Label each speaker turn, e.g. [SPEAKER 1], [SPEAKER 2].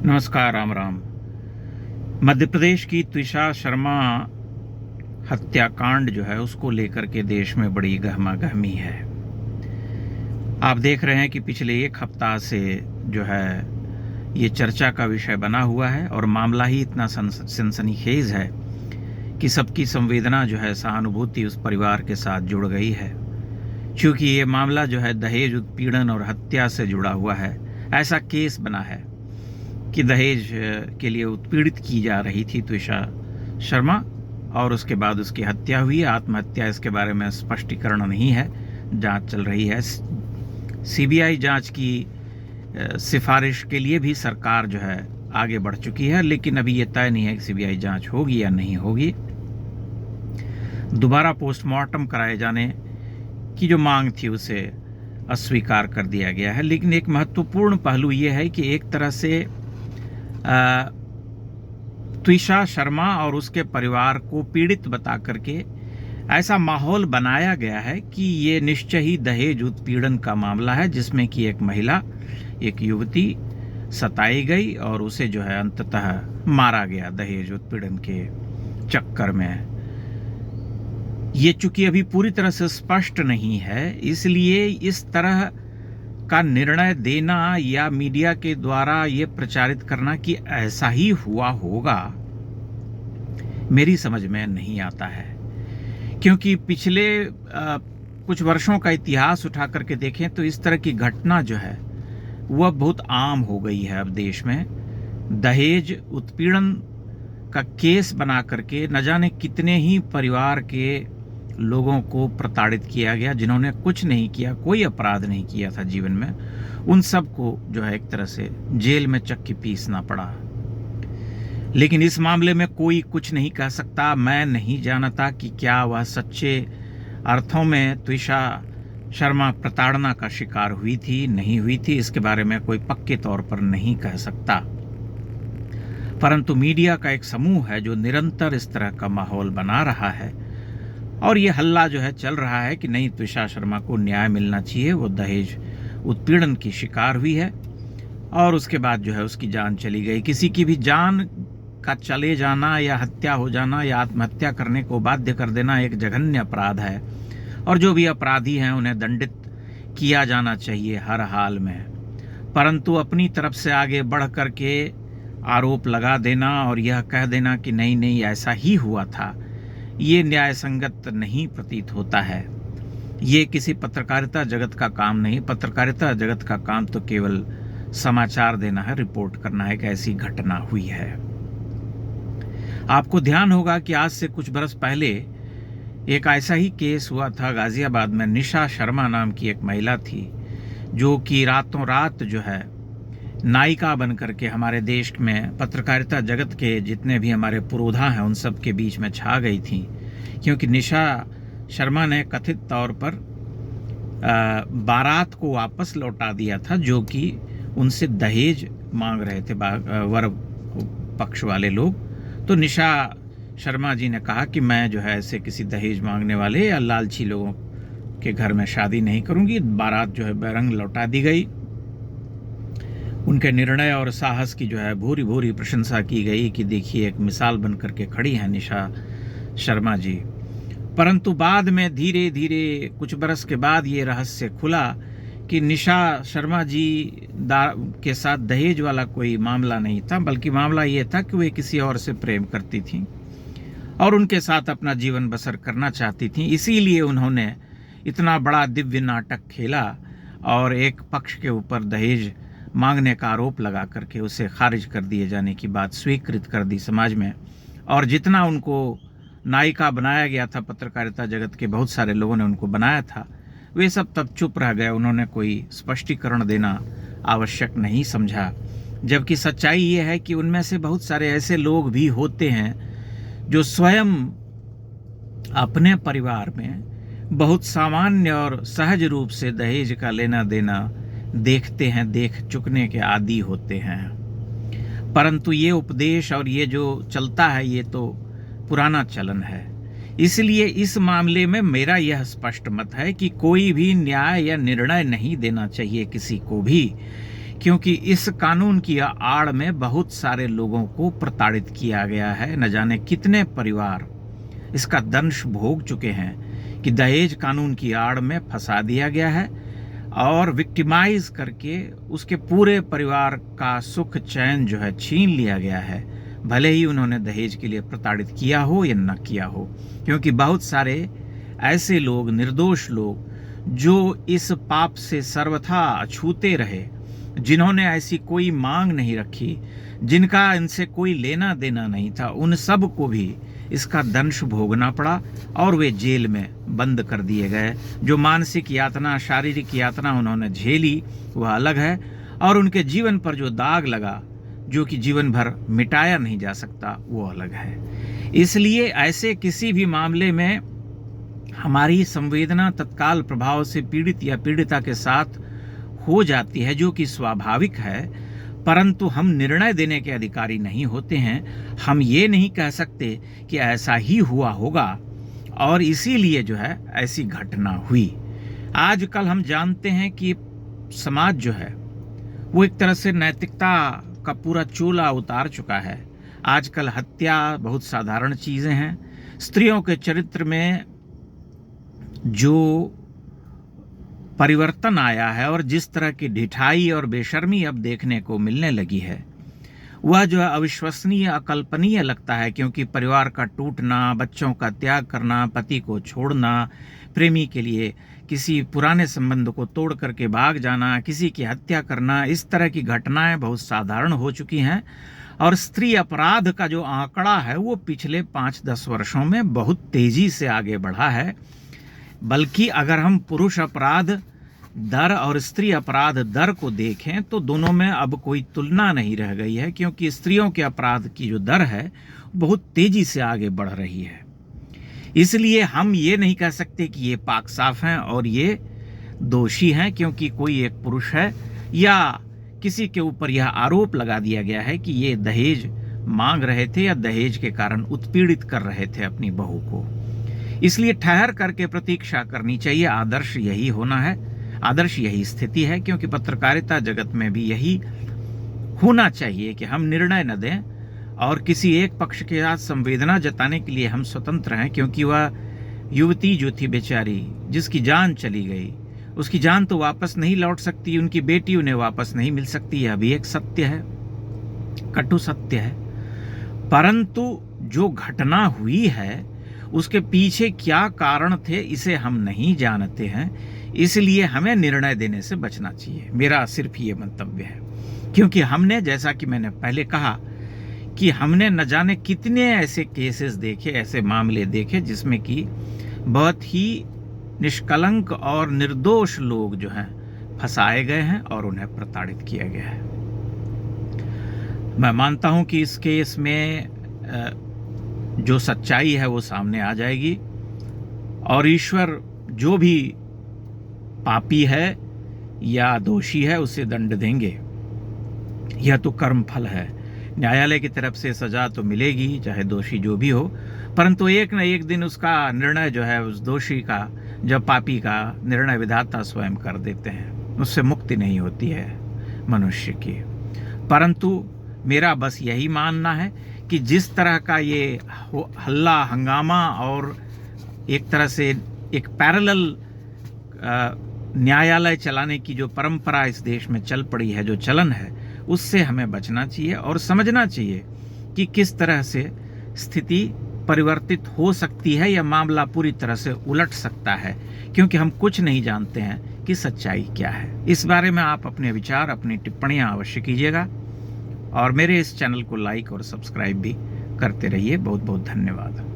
[SPEAKER 1] नमस्कार, राम राम। मध्य प्रदेश की त्विषा शर्मा हत्याकांड जो है उसको लेकर के देश में बड़ी गहमा-गहमी है। आप देख रहे हैं कि पिछले एक हफ्ता से जो है ये चर्चा का विषय बना हुआ है और मामला ही इतना सनसनीखेज है कि सबकी संवेदना जो है, सहानुभूति उस परिवार के साथ जुड़ गई है। क्योंकि ये मामला जो है दहेज उत्पीड़न और हत्या से जुड़ा हुआ है। ऐसा केस बना है कि दहेज के लिए उत्पीड़ित की जा रही थी त्विषा शर्मा और उसके बाद उसकी हत्या हुई। आत्महत्या इसके बारे में स्पष्टीकरण नहीं है, जांच चल रही है। सीबीआई जांच की सिफारिश के लिए भी सरकार जो है आगे बढ़ चुकी है, लेकिन अभी ये तय नहीं है कि सीबीआई जांच होगी या नहीं होगी। दोबारा पोस्टमार्टम कराए जाने की जो मांग थी उसे अस्वीकार कर दिया गया है। लेकिन एक महत्वपूर्ण पहलू ये है कि एक तरह से त्विषा शर्मा और उसके परिवार को पीड़ित बता करके ऐसा माहौल बनाया गया है कि ये निश्चय ही दहेज उत्पीड़न का मामला है, जिसमें कि एक महिला, एक युवती सताई गई और उसे जो है अंततः मारा गया दहेज उत्पीड़न के चक्कर में। ये चूंकि अभी पूरी तरह से स्पष्ट नहीं है, इसलिए इस तरह का निर्णय देना या मीडिया के द्वारा ये प्रचारित करना कि ऐसा ही हुआ होगा, मेरी समझ में नहीं आता है। क्योंकि पिछले कुछ वर्षों का इतिहास उठा करके देखें तो इस तरह की घटना जो है वह बहुत आम हो गई है अब देश में। दहेज उत्पीड़न का केस बना करके न जाने कितने ही परिवार के लोगों को प्रताड़ित किया गया, जिन्होंने कुछ नहीं किया, कोई अपराध नहीं किया था जीवन में, उन सबको जो है एक तरह से जेल में चक्की पीसना पड़ा। लेकिन इस मामले में कोई कुछ नहीं कह सकता। मैं नहीं जानता कि क्या वह सच्चे अर्थों में त्विषा शर्मा प्रताड़ना का शिकार हुई थी, नहीं हुई थी, इसके बारे में कोई पक्के तौर पर नहीं कह सकता। परंतु मीडिया का एक समूह है जो निरंतर इस तरह का माहौल बना रहा है और ये हल्ला जो है चल रहा है कि नहीं, त्विषा शर्मा को न्याय मिलना चाहिए, वो दहेज उत्पीड़न की शिकार हुई है और उसके बाद जो है उसकी जान चली गई। किसी की भी जान का चले जाना या हत्या हो जाना या आत्महत्या करने को बाध्य कर देना एक जघन्य अपराध है और जो भी अपराधी हैं उन्हें दंडित किया जाना चाहिए हर हाल में। परंतु अपनी तरफ से आगे बढ़ करके आरोप लगा देना और यह कह देना कि नहीं नहीं ऐसा ही हुआ था, ये न्याय संगत नहीं प्रतीत होता है। ये किसी पत्रकारिता जगत का काम नहीं। पत्रकारिता जगत का काम तो केवल समाचार देना है, रिपोर्ट करना है कि ऐसी घटना हुई है। आपको ध्यान होगा कि आज से कुछ बरस पहले एक ऐसा ही केस हुआ था गाजियाबाद में। निशा शर्मा नाम की एक महिला थी जो कि रातों रात जो है नायिका बन करके हमारे देश में पत्रकारिता जगत के जितने भी हमारे पुरोधा हैं उन सब के बीच में छा गई थी। क्योंकि निशा शर्मा ने कथित तौर पर बारात को वापस लौटा दिया था जो कि उनसे दहेज मांग रहे थे वर पक्ष वाले लोग। तो निशा शर्मा जी ने कहा कि मैं जो है ऐसे किसी दहेज मांगने वाले या लालची लोगों के घर में शादी नहीं करूंगी। बारात जो है बेरंग लौटा दी गई। उनके निर्णय और साहस की जो है भूरी भूरी प्रशंसा की गई कि देखिए एक मिसाल बन करके खड़ी है निशा शर्मा जी। परंतु बाद में धीरे धीरे कुछ बरस के बाद ये रहस्य खुला कि निशा शर्मा जी के साथ दहेज वाला कोई मामला नहीं था, बल्कि मामला ये था कि वे किसी और से प्रेम करती थीं और उनके साथ अपना जीवन बसर करना चाहती थीं। इसीलिए उन्होंने इतना बड़ा दिव्य नाटक खेला और एक पक्ष के ऊपर दहेज मांगने का आरोप लगा करके उसे खारिज कर दिए जाने की बात स्वीकृत कर दी समाज में। और जितना उनको नायिका बनाया गया था, पत्रकारिता जगत के बहुत सारे लोगों ने उनको बनाया था, वे सब तब चुप रह गए। उन्होंने कोई स्पष्टीकरण देना आवश्यक नहीं समझा। जबकि सच्चाई ये है कि उनमें से बहुत सारे ऐसे लोग भी होते हैं जो स्वयं अपने परिवार में बहुत सामान्य और सहज रूप से दहेज का लेना देना देखते हैं, देख चुकने के आदी होते हैं। परंतु ये उपदेश और ये जो चलता है ये तो पुराना चलन है। इसलिए इस मामले में मेरा यह स्पष्ट मत है कि कोई भी न्याय या निर्णय नहीं देना चाहिए किसी को भी, क्योंकि इस कानून की आड़ में बहुत सारे लोगों को प्रताड़ित किया गया है। न जाने कितने परिवार इसका दंश भोग चुके हैं कि दहेज कानून की आड़ में फंसा दिया गया है और विक्टिमाइज करके उसके पूरे परिवार का सुख चैन जो है छीन लिया गया है, भले ही उन्होंने दहेज के लिए प्रताड़ित किया हो या न किया हो। क्योंकि बहुत सारे ऐसे लोग, निर्दोष लोग, जो इस पाप से सर्वथा अछूते रहे, जिन्होंने ऐसी कोई मांग नहीं रखी, जिनका इनसे कोई लेना देना नहीं था, उन सब को भी इसका दंश भोगना पड़ा और वे जेल में बंद कर दिए गए। जो मानसिक यातना, शारीरिक यातना उन्होंने झेली वह अलग है, और उनके जीवन पर जो दाग लगा, जो कि जीवन भर मिटाया नहीं जा सकता, वो अलग है। इसलिए ऐसे किसी भी मामले में हमारी संवेदना तत्काल प्रभाव से पीड़ित या पीड़िता के साथ हो जाती है, जो कि स्वाभाविक है, परंतु हम निर्णय देने के अधिकारी नहीं होते हैं। हम ये नहीं कह सकते कि ऐसा ही हुआ होगा और इसीलिए जो है ऐसी घटना हुई। आजकल हम जानते हैं कि समाज जो है वो एक तरह से नैतिकता का पूरा चोला उतार चुका है। आजकल हत्या बहुत साधारण चीज़ें हैं। स्त्रियों के चरित्र में जो परिवर्तन आया है और जिस तरह की ढिठाई और बेशर्मी अब देखने को मिलने लगी है, वह जो है अविश्वसनीय, अकल्पनीय लगता है। क्योंकि परिवार का टूटना, बच्चों का त्याग करना, पति को छोड़ना, प्रेमी के लिए किसी पुराने संबंध को तोड़ करके भाग जाना, किसी की हत्या करना, इस तरह की घटनाएं बहुत साधारण हो चुकी हैं। और स्त्री अपराध का जो आंकड़ा है वो पिछले 5-10 वर्षों में बहुत तेजी से आगे बढ़ा है। बल्कि अगर हम पुरुष अपराध दर और स्त्री अपराध दर को देखें तो दोनों में अब कोई तुलना नहीं रह गई है, क्योंकि स्त्रियों के अपराध की जो दर है बहुत तेजी से आगे बढ़ रही है। इसलिए हम ये नहीं कह सकते कि ये पाक साफ हैं और ये दोषी हैं, क्योंकि कोई एक पुरुष है या किसी के ऊपर यह आरोप लगा दिया गया है कि ये दहेज मांग रहे थे या दहेज के कारण उत्पीड़ित कर रहे थे अपनी बहू को। इसलिए ठहर करके प्रतीक्षा करनी चाहिए। आदर्श यही होना है, आदर्श यही स्थिति है, क्योंकि पत्रकारिता जगत में भी यही होना चाहिए कि हम निर्णय न दें और किसी एक पक्ष के साथ संवेदना जताने के लिए हम स्वतंत्र हैं। क्योंकि वह युवती जो थी बेचारी, जिसकी जान चली गई, उसकी जान तो वापस नहीं लौट सकती, उनकी बेटी उन्हें वापस नहीं मिल सकती। यह भी एक सत्य है, कटु सत्य है। परंतु जो घटना हुई है उसके पीछे क्या कारण थे, इसे हम नहीं जानते हैं। इसलिए हमें निर्णय देने से बचना चाहिए। मेरा सिर्फ ये मंतव्य है, क्योंकि हमने, जैसा कि मैंने पहले कहा, कि हमने न जाने कितने ऐसे केसेस देखे, ऐसे मामले देखे जिसमें कि बहुत ही निष्कलंक और निर्दोष लोग जो हैं फंसाए गए हैं और उन्हें प्रताड़ित किया गया है। मैं मानता हूं कि इस केस में जो सच्चाई है वो सामने आ जाएगी और ईश्वर जो भी पापी है या दोषी है उसे दंड देंगे। यह तो कर्म फल है। न्यायालय की तरफ से सजा तो मिलेगी, चाहे दोषी जो भी हो, परंतु एक न एक दिन उसका निर्णय जो है, उस दोषी का, जब पापी का निर्णय विधाता स्वयं कर देते हैं, उससे मुक्ति नहीं होती है मनुष्य की। परंतु मेरा बस यही मानना है कि जिस तरह का ये हल्ला हंगामा और एक तरह से एक पैरेलल न्यायालय चलाने की जो परंपरा इस देश में चल पड़ी है, जो चलन है, उससे हमें बचना चाहिए और समझना चाहिए कि किस तरह से स्थिति परिवर्तित हो सकती है या मामला पूरी तरह से उलट सकता है, क्योंकि हम कुछ नहीं जानते हैं कि सच्चाई क्या है। इस बारे में आप अपने विचार, अपनी टिप्पणियां अवश्य कीजिएगा और मेरे इस चैनल को लाइक और सब्सक्राइब भी करते रहिए। बहुत बहुत धन्यवाद।